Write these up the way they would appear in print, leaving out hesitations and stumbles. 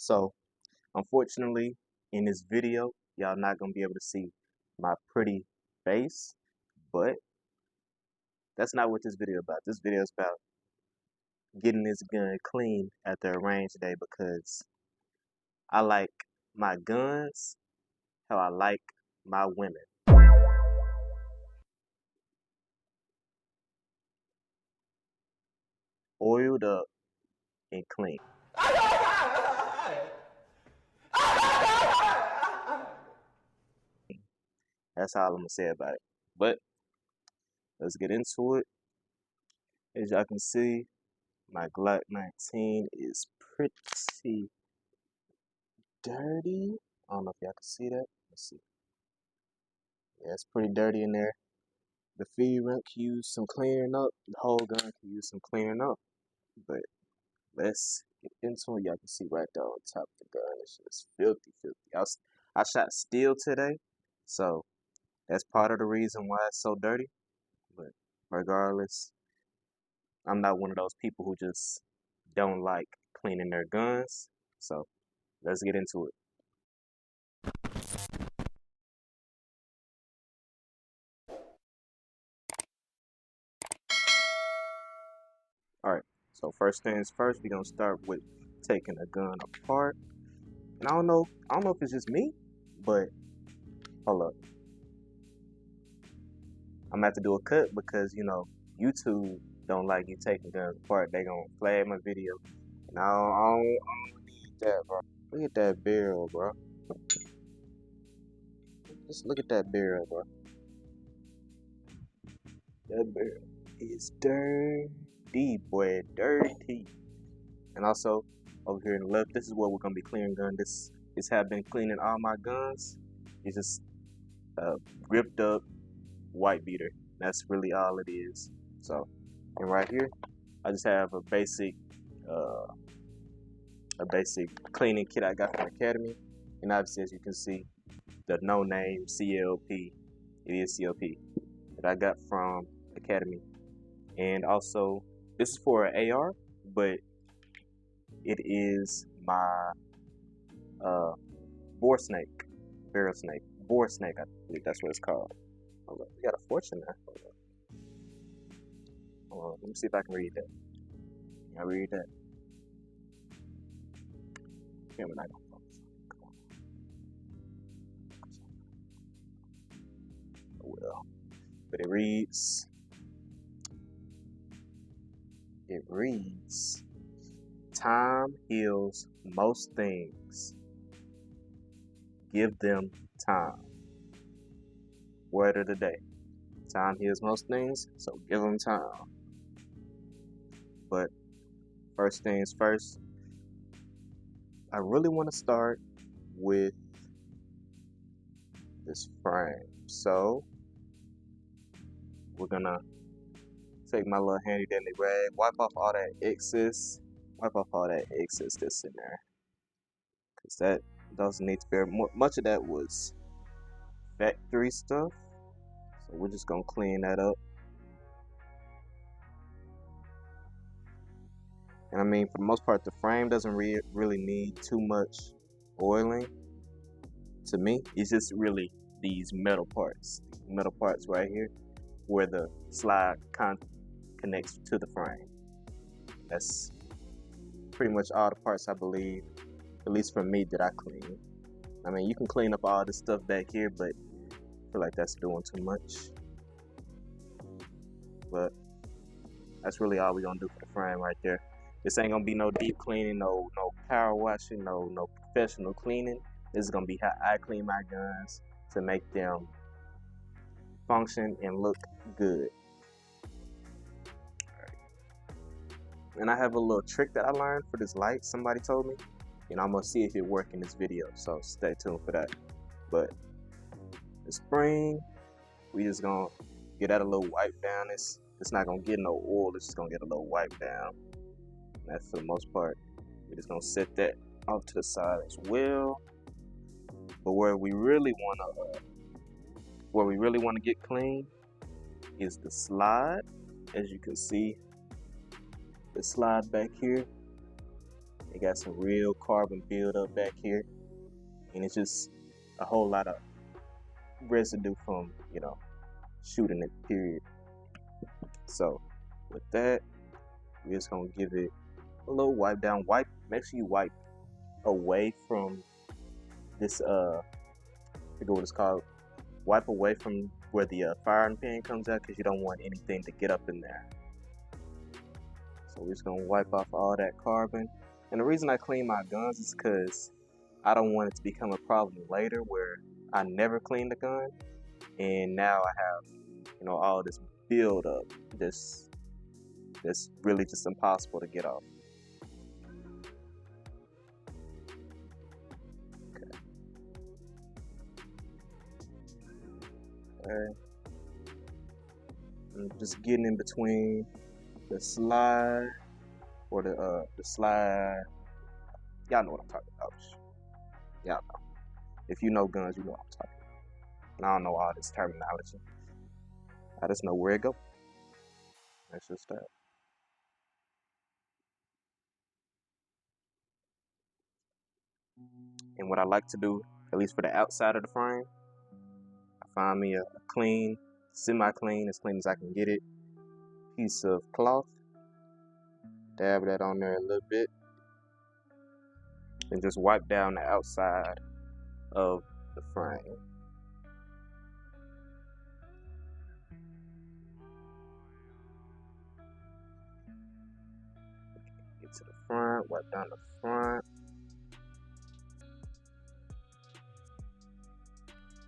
So unfortunately, in this video, y'all not gonna be able to see my pretty face, but that's not what this video is about. This video is about getting this gun clean after a range day because I like my guns how I like my women. Oiled up and clean. That's all I'm gonna say about it. But let's get into it. As y'all can see, my Glock 19 is pretty dirty. I don't know if y'all can see that. Let's see. Yeah, it's pretty dirty in there. The feed rim can use some clearing up. The whole gun can use some clearing up. But let's get into it. Y'all can see right there on top of the gun. It's just filthy, filthy. I shot steel today, so that's part of the reason why it's so dirty. But regardless, I'm not one of those people who just don't like cleaning their guns. So let's get into it. Alright, so first things first, we're gonna start with taking the gun apart. And I don't know if it's just me, but hold up. I'm gonna have to do a cut because YouTube don't like you taking guns apart. They gonna flag my video. And I don't need that, bro. Look at that barrel, bro. Just look at that barrel, bro. That barrel is dirty, boy, dirty. And also, over here in the left, this is where we're gonna be clearing gun. This have been cleaning all my guns. It's just ripped up white beater. That's really all it is. So, and right here, I just have a basic cleaning kit I got from Academy. And obviously, as you can see, the no name CLP, it is CLP that I got from Academy. And also, this is for an AR, but it is my boar snake, I believe that's what it's called. Hold up, we got a fortune there. Hold on, let me see if I can read that. Can I read that? Camera not gonna focus. Come on. Oh well. But it reads, time heals most things. Give them time. Word of the day. Time heals most things, so give them time. But first things first, I really want to start with this frame. So we're gonna take my little handy dandy rag, wipe off all that excess that's in there, because that doesn't need to be. Much of that was factory stuff, so we're just gonna clean that up. And I mean, for the most part, the frame doesn't really need too much oiling. To me, it's just really these metal parts right here, where the slide connects to the frame. That's pretty much all the parts, I believe, at least for me, that I clean. I mean, you can clean up all this stuff back here, but I feel like that's doing too much. But that's really all we're gonna do for the frame right there. This ain't gonna be no deep cleaning, no power washing, no professional cleaning. This is gonna be how I clean my guns to make them function and look good. And I have a little trick that I learned for this light, somebody told me, and I'm gonna see if it works in this video, so stay tuned for that. But the spring, we just gonna get that a little wipe down. It's not gonna get no oil, it's just gonna get a little wipe down. And that's for the most part. We're just gonna set that off to the side as well. But where we really wanna get clean is the slide. As you can see, the slide back here, It got some real carbon buildup back here, and it's just a whole lot of residue from, you know, shooting it, period. So with that, we're just gonna give it a little wipe down. Make sure you wipe away from this, I forget what it's called. Wipe away from where the firing pin comes out, because you don't want anything to get up in there. So we're just gonna wipe off all that carbon. And the reason I clean my guns is because I don't want it to become a problem later where I never clean the gun, and now I have, you know, all this build up that's really just impossible to get off. Okay. I'm just getting in between the slide or the slide. Y'all know what I'm talking about. Y'all know. If you know guns, you know what I'm talking about. And I don't know all this terminology. I just know where it goes. That's just that. And what I like to do, at least for the outside of the frame, I find me a clean, semi-clean, as clean as I can get it, piece of cloth, dab that on there a little bit, and just wipe down the outside of the frame. Get to the front, wipe down the front.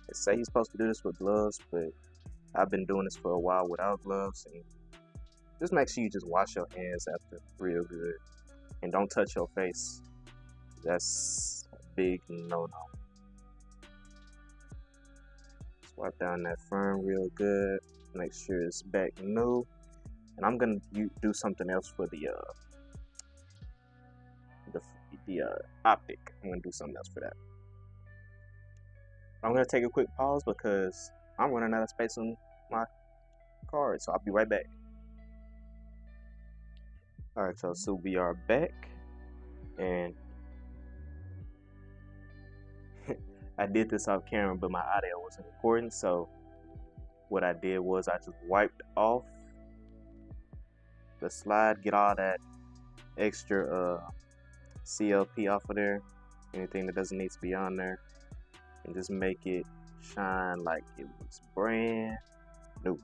They say you're supposed to do this with gloves, but I've been doing this for a while without gloves, and just make sure you just wash your hands after real good, and don't touch your face. That's a big no-no. Just wipe down that front real good, make sure it's back new, and I'm gonna do something else for the optic. I'm gonna do something else for that. I'm gonna take a quick pause because I'm running out of space on my card, so I'll be right back. Alright, so we are back, and I did this off camera, but my audio wasn't recording, so what I did was I just wiped off the slide, get all that extra CLP off of there, anything that doesn't need to be on there, and just make it shine like it was brand new.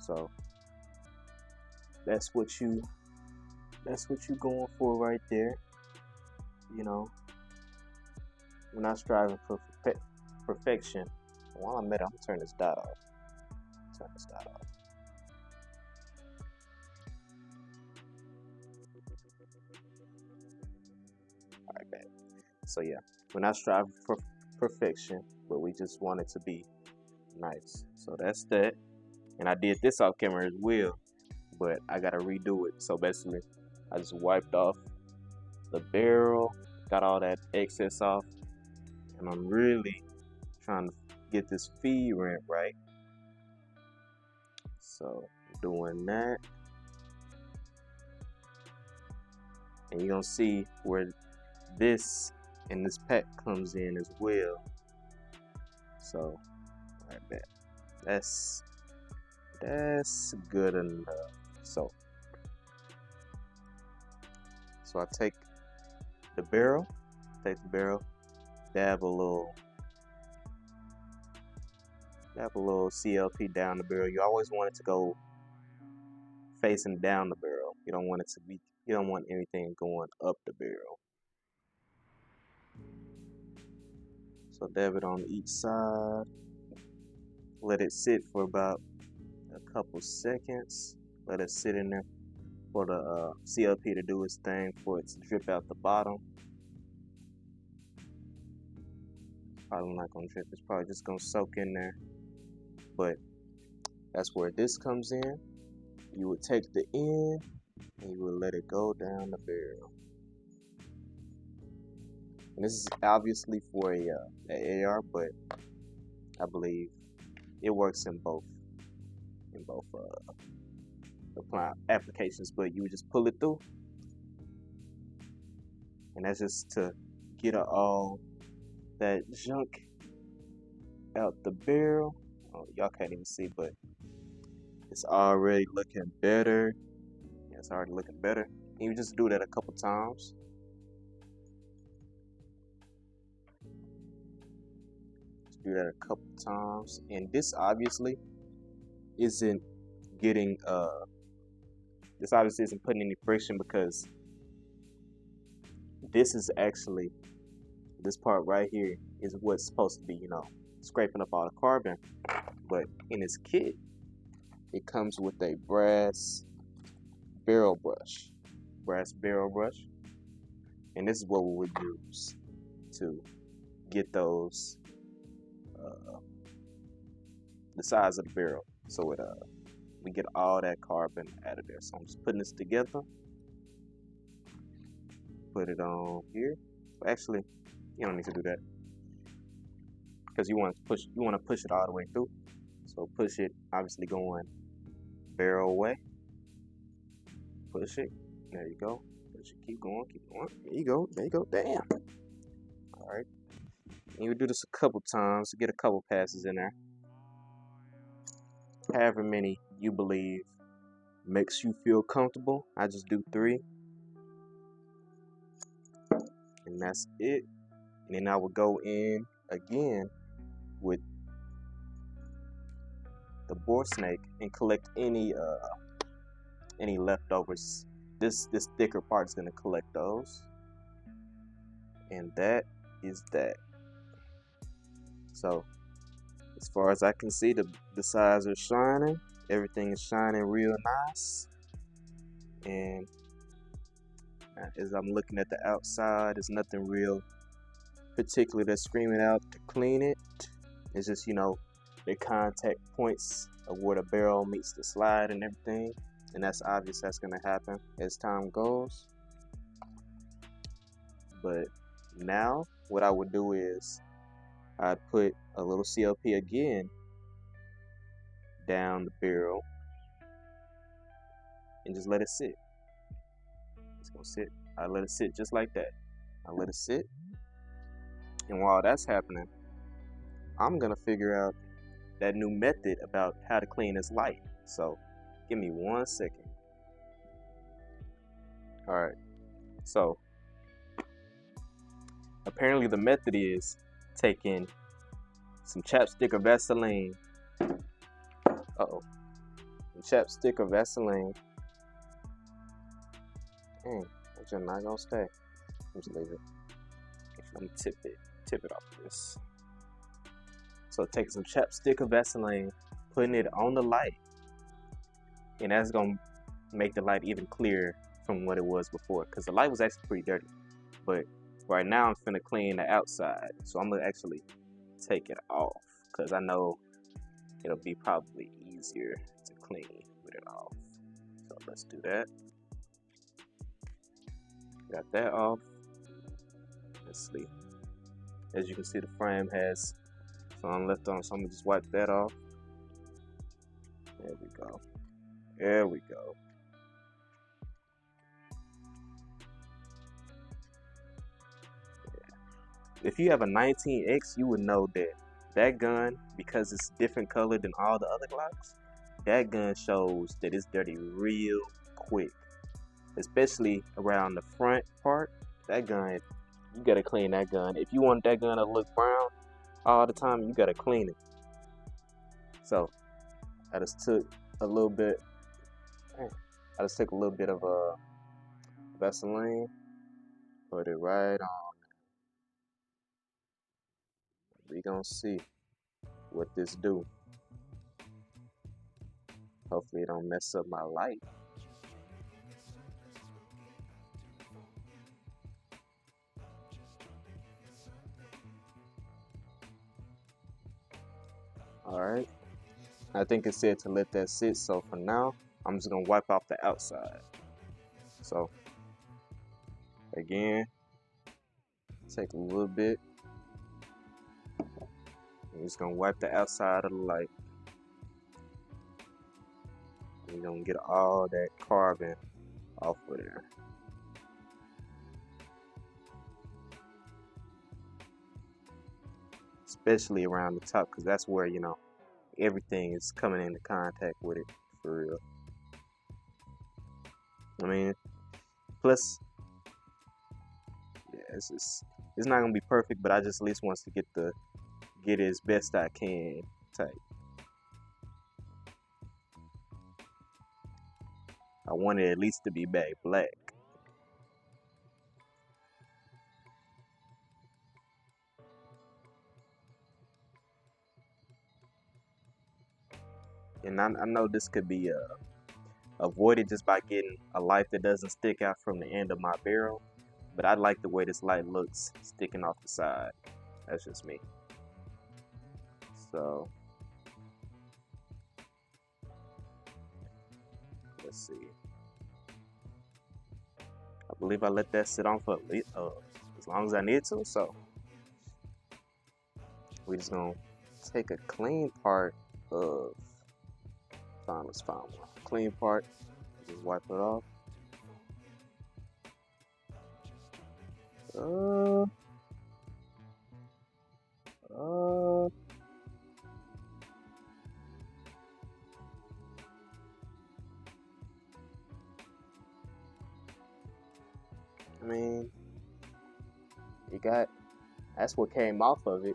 So that's what you going for right there. You know, we're not striving for perfection. While I'm at it, I'm gonna turn this dot off. Alright, back. So yeah, we're not striving for perfection, but we just want it to be nice. So that's that. And I did this off camera as well, but I gotta redo it. So basically, I just wiped off the barrel, got all that excess off, and I'm really trying to get this feed rent right. So doing that, and you're gonna see where this and this pack comes in as well. So like that, that's good enough. So I take the barrel, dab a little CLP down the barrel. You always want it to go facing down the barrel. You don't want anything going up the barrel. So dab it on each side. Let it sit for about a couple seconds. Let it sit in there for the CLP to do its thing, for it to drip out the bottom. Probably not gonna drip, it's probably just gonna soak in there. But that's where this comes in. You would take the end and you would let it go down the barrel. And this is obviously for a AR, but I believe it works in both applications. But you would just pull it through, and that's just to get all that junk out the barrel. Oh, y'all can't even see, but it's already looking better. Yeah, it's already looking better. And you just do that a couple times. Just do that a couple times, and this obviously isn't getting this obviously isn't putting any friction, because this is actually, this part right here is what's supposed to be, you know, scraping up all the carbon. But in this kit, it comes with a brass barrel brush, and this is what we would use to get those the size of the barrel, so it we get all that carbon out of there. So I'm just putting this together, put it on here. But actually, you don't need to do that, because you want to push it all the way through. So push it, obviously going barrel away. Push it. There you go. Push it. Keep going. There you go. There you go. Damn. All right. And you do this a couple times to get a couple passes in there. However many you believe makes you feel comfortable. I just do 3, and that's it. And then I will go in again with the bore snake and collect any leftovers. This thicker part is going to collect those, and that is that. So as far as I can see, the sides are shining. Everything is shining real nice. And as I'm looking at the outside, there's nothing real particular that's screaming out to clean it. It's just, you know, the contact points of where the barrel meets the slide and everything. And that's obvious that's going to happen as time goes. But now what I would do is I'd put a little CLP again down the barrel and just let it sit. It's gonna sit. I let it sit just like that. I let it sit. And while that's happening, I'm gonna figure out that new method about how to clean this light. So give me 1 second. All right. So apparently the method is taking some chapstick or Vaseline. Some chapstick or Vaseline. Dang, that's just not gonna stay. Just leave it. I'm gonna tip it off this. So take some chapstick or Vaseline, putting it on the light, and that's gonna make the light even clearer from what it was before, because the light was actually pretty dirty. But right now I'm finna clean the outside, so I'm gonna actually take it off, because I know it'll be probably easier to clean with it off. So let's do that. Got that off. Let's see. As you can see, the frame has some left on, so I'm gonna just wipe that off. There we go. There we go. If you have a 19X, you would know that that gun, because it's different color than all the other Glocks, that gun shows that it's dirty real quick. Especially around the front part. That gun, you gotta clean that gun. If you want that gun to look brown all the time, you gotta clean it. So I just took a little bit of Vaseline, put it right on. We gonna see what this do. Hopefully it don't mess up my light. Alright, I think it said to let that sit, so for now I'm just gonna wipe off the outside. So again, take a little bit. I'm just gonna wipe the outside of the light. You're gonna get all that carbon off of there. especially around the top, because that's where, you know, everything is coming into contact with it for real. I mean, plus, yeah, it's not gonna be perfect, but I just at least wants to get it as best I can type. I want it at least to be back black. And I know this could be avoided just by getting a light that doesn't stick out from the end of my barrel, but I like the way this light looks sticking off the side. That's just me. So let's see. I believe I let that sit on for as long as I need to. So we're just gonna take a clean part of. Let's find one. Clean part. Just wipe it off. I mean, that's what came off of it.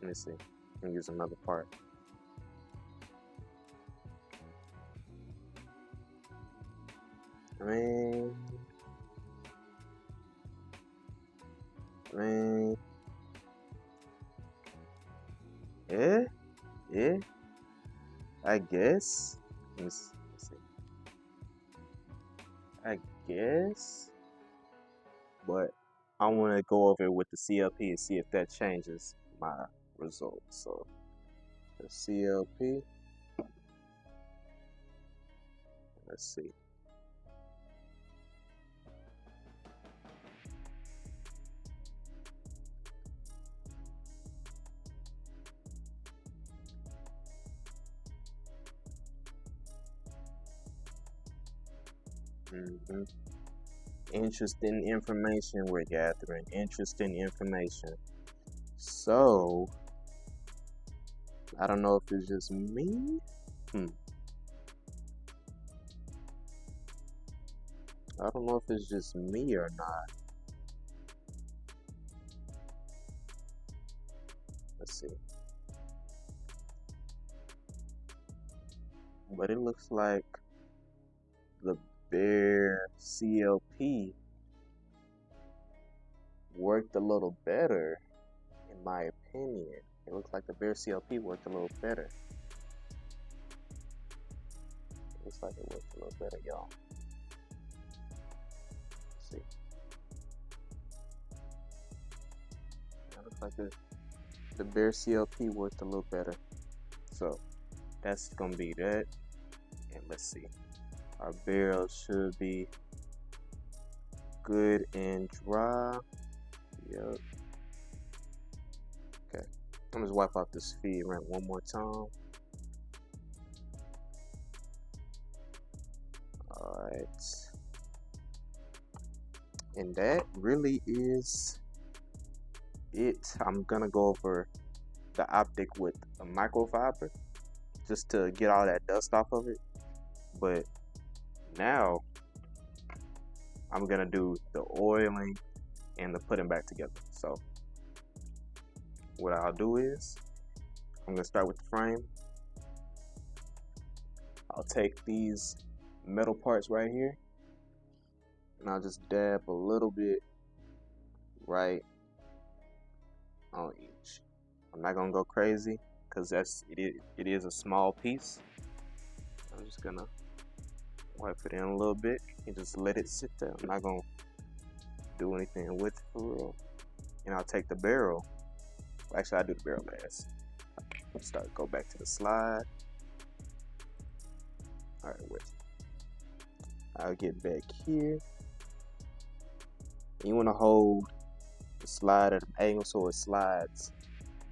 Let me see. Let me use another part. I mean, yeah, I guess. Let's see. I guess, but I want to go over it with the CLP and see if that changes my results. So the CLP, let's see. Interesting information we're gathering. Interesting information. So I don't know if it's just me. I don't know if it's just me or not. Let's see. But it looks like the bare CLP worked a little better, in my opinion. It looks like the bare CLP worked a little better. Looks like it worked a little better, y'all. Let's see. It looks like the bare CLP worked a little better. So that's gonna be that. And let's see. Our barrel should be good and dry. Yep. Okay. I'm just wipe off this feed ramp one more time. Alright. And that really is it. I'm gonna go over the optic with a microfiber just to get all that dust off of it. But now I'm gonna do the oiling and the putting back together. So what I'll do is I'm gonna start with the frame. I'll take these metal parts right here and I'll just dab a little bit right on each. I'm not gonna go crazy because it is a small piece. I'm just gonna wipe it in a little bit and just let it sit there. I'm not gonna do anything with it for real. And I'll take the barrel. Actually, I'll do the barrel last. Go back to the slide. Alright, wait. I'll get back here. You want to hold the slide at an angle so it slides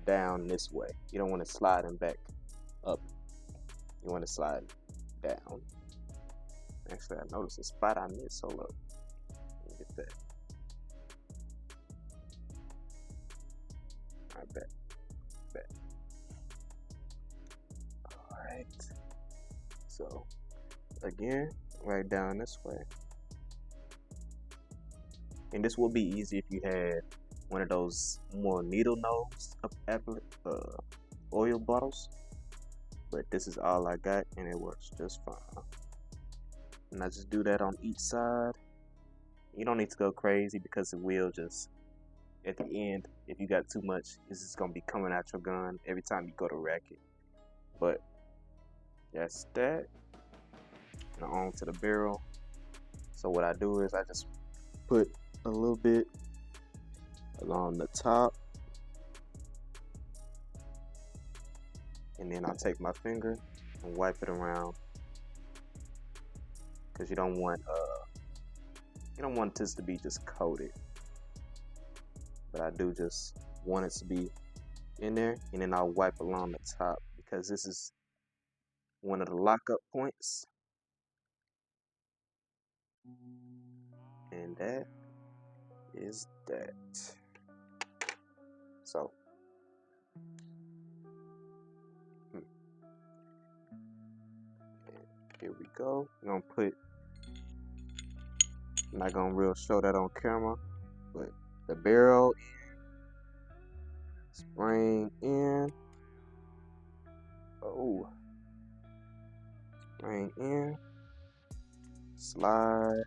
down this way. You don't want to slide it back up. You want to slide down. Actually, I noticed a spot I missed. Hold up. Let me get that. I bet. Alright. So, again, right down this way. And this will be easy if you had one of those more needle nose oil bottles. But this is all I got, and it works just fine. And I just do that on each side. You don't need to go crazy because it will just, at the end, if you got too much, it's just gonna be coming out your gun every time you go to rack it. But that's that. Now on to the barrel. So what I do is I just put a little bit along the top, and then I take my finger and wipe it around, because you don't want this to be just coated. But I do just want it to be in there, and then I'll wipe along the top, because this is one of the lockup points. And that is that. So here we go. I'm not gonna real show that on camera, but the barrel spring in. Oh, spring in, slide.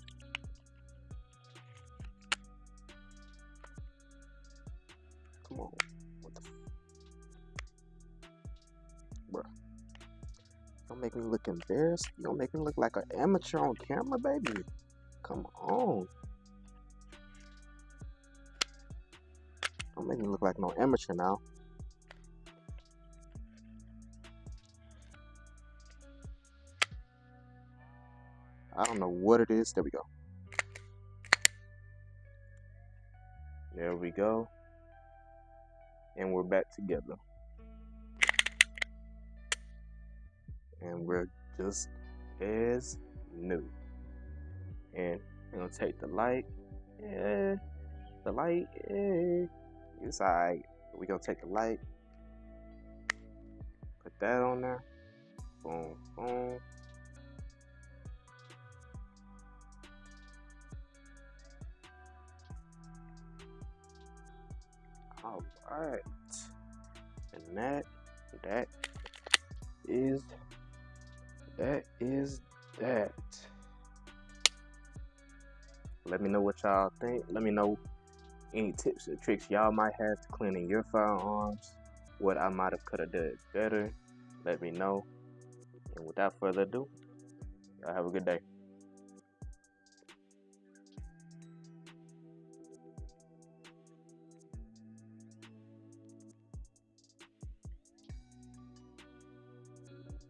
Come on, what the bruh? Don't make me look embarrassed. You don't make me look like an amateur on camera, baby. Come on. Don't make me look like no amateur now. I don't know what it is. There we go. There we go. And we're back together. And we're just as new. And we're gonna take the light. The light, it's alright. We're gonna take the light, put that on there. Boom, boom. Alright. And that is that. Let me know what y'all think. Let me know any tips or tricks y'all might have to cleaning your firearms. What I might have could have done better. Let me know. And without further ado, y'all have a good day.